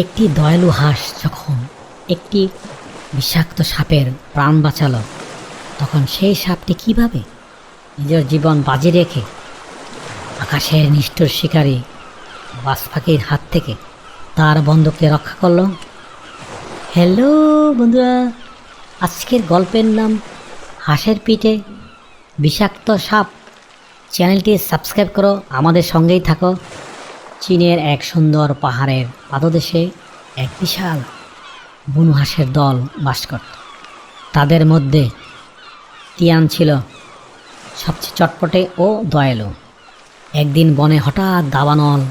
একটি দয়ালু হাঁস যখন একটি বিষাক্ত সাপের প্রাণ বাঁচালো, তখন সেই সাপটি কিভাবে নিজের জীবন বাজি রেখে আকাশের নিষ্ঠুর শিকারী বাজ পাখির হাত থেকে তার বন্ধুকে রক্ষা করলো। হ্যালো বন্ধুরা, আজকের গল্পের নাম হাঁসের পিঠে বিষাক্ত সাপ। চ্যানেলটি সাবস্ক্রাইব করো, আমাদের সঙ্গেই থাকো। চীনের এক সুন্দর পাহাড়ের পাদদেশে এক বিশাল বুনো হাঁসের দল বাস করত। তাদের মধ্যে তিয়ান ছিল সবচেয়ে চটপটে ও দয়ালু। একদিন বনে হঠাৎ দাবানল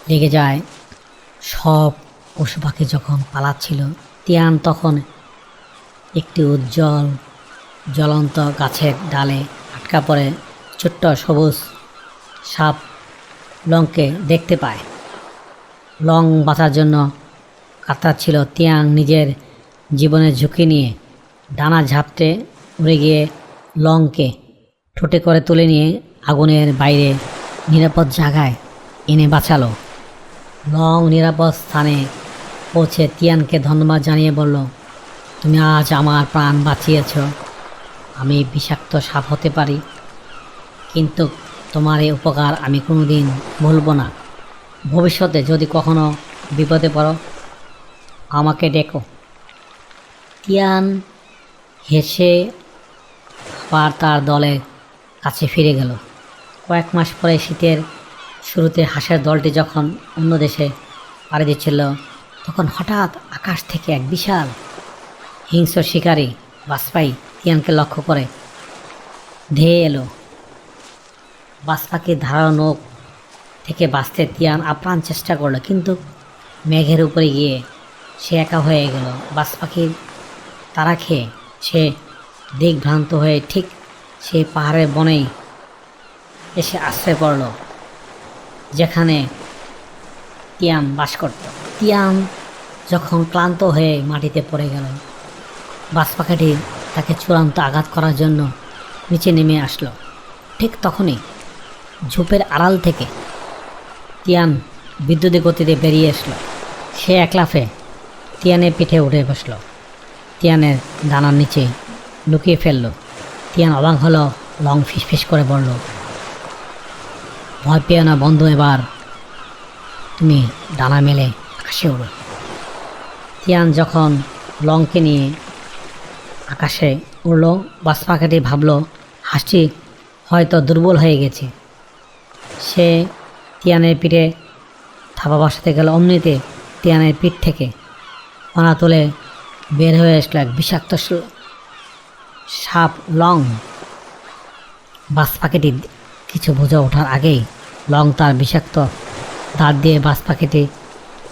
লেগে যায়। সব পশু পাখি যখন পালাচ্ছিল, তিয়ান তখন একটি উজ্জ্বল জ্বলন্ত গাছের ডালে আটকা পড়ে ছোট্ট সবুজ সাপ লংকে দেখতে পায়। লং বাঁচার জন্য কাতরাচ্ছিল। তিয়াং নিজের জীবনের ঝুঁকি নিয়ে ডানা ঝাপটে উড়ে গিয়ে লংকে ঠোঁটে করে তুলে নিয়ে আগুনের বাইরে নিরাপদ জায়গায় এনে বাঁচালো। লং নিরাপদ স্থানে পৌঁছে তিয়ানকে ধন্যবাদ জানিয়ে বলল, তুমি আজ আমার প্রাণ বাঁচিয়েছ। আমি বিষাক্ত সাপ হতে পারি, কিন্তু তোমার এই উপকার আমি কোনোদিন ভুলব না। ভবিষ্যতে যদি কখনো বিপদে পড়ো, আমাকে ডেকো। তিয়ান হেসে আবার তার দলের কাছে ফিরে গেল। কয়েক মাস পরে শীতের শুরুতে হাঁসের দলটি যখন অন্য দেশে পাড়ি দিচ্ছিল, তখন হঠাৎ আকাশ থেকে এক বিশাল হিংস্র শিকারী বাজপাখি তিয়ানকে লক্ষ্য করে ধেয়ে এলো। বাজপাখির ধারালো নখ থেকে বাঁচতে তিয়ান আপ্রাণ চেষ্টা করলো, কিন্তু মেঘের উপরে গিয়ে সে একা হয়ে গেল। বাজপাখির তারা খেয়ে সে দিকভ্রান্ত হয়ে ঠিক সেই পাহাড়ের বনেই এসে আশ্রয় পড়ল, যেখানে তিয়ান বাস করত। তিয়ান যখন ক্লান্ত হয়ে মাটিতে পড়ে গেল, বাজপাখিটি তাকে চূড়ান্ত আঘাত করার জন্য নিচে নেমে আসলো। ঠিক তখনই ঝোপের আড়াল থেকে তিয়ান বিদ্যুতের গতিতে বেরিয়ে আসলো। সে এক লাফে তিয়ানের পিঠে উঠে বসল, তিয়ানের ডানার নিচে লুকিয়ে ফেলল। তিয়ান অবাক হলো। লং ফিসফিস করে বলল, ভয় পেও না বন্ধু, এবার তুমি ডানা মেলে আকাশে উড়ো। তিয়ান যখন লংকে নিয়ে আকাশে উড়ল, বাজপাখিটি ভাবল হাঁসটি হয়তো দুর্বল হয়ে গেছে। সে তিয়ানের পিঠে থাপা বসাতে গেল। অমনিতে তিয়ানের পিঠ থেকে পানা তুলে বের হয়ে আসলো এক বিষাক্ত সাপ লং। বাজপাখিটি কিছু বুঝে ওঠার আগেই লং তার বিষাক্ত দাঁত দিয়ে বাজপাখিটি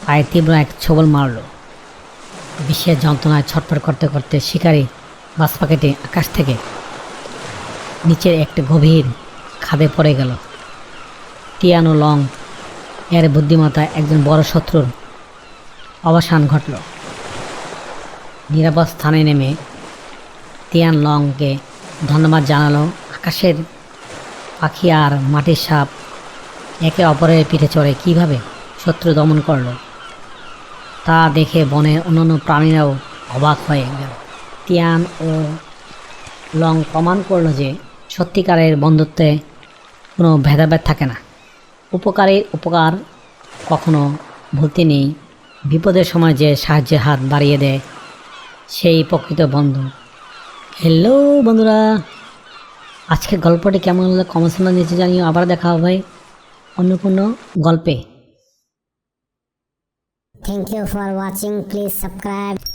পায়ে তীব্র এক ছোবল মারল। বিষের যন্ত্রণায় ছটফট করতে করতে শিকারী বাজপাখিটি আকাশ থেকে নিচের একটি গভীর খাদে পড়ে গেল। তিয়ান ও লং এর বুদ্ধিমত্তায় একজন বড় শত্রুর অবসান ঘটল। নিরাপদ স্থানে নেমে তিয়ান লংকে ধন্যবাদ জানালো। আকাশের পাখি আর মাটির সাপ একে অপরের পিঠে চড়ে কীভাবে শত্রু দমন করল, তা দেখে বনের অন্যান্য প্রাণীরাও অবাক হয়ে গেল। তিয়ান ও লং প্রমাণ করল যে সত্যিকারের বন্ধুত্বে কোনো ভেদাভেদ থাকে না। উপকারের উপকার কখনো ভুলতে নেই। বিপদের সময় যে সাহায্যের হাত বাড়িয়ে দেয়, সেই প্রকৃত বন্ধু। হ্যালো বন্ধুরা, আজকের গল্পটি কেমন হলো কমেন্টস নিচে জানিও। আবার দেখা হবে অন্য কোনো গল্পে। Thank you for watching. Please subscribe.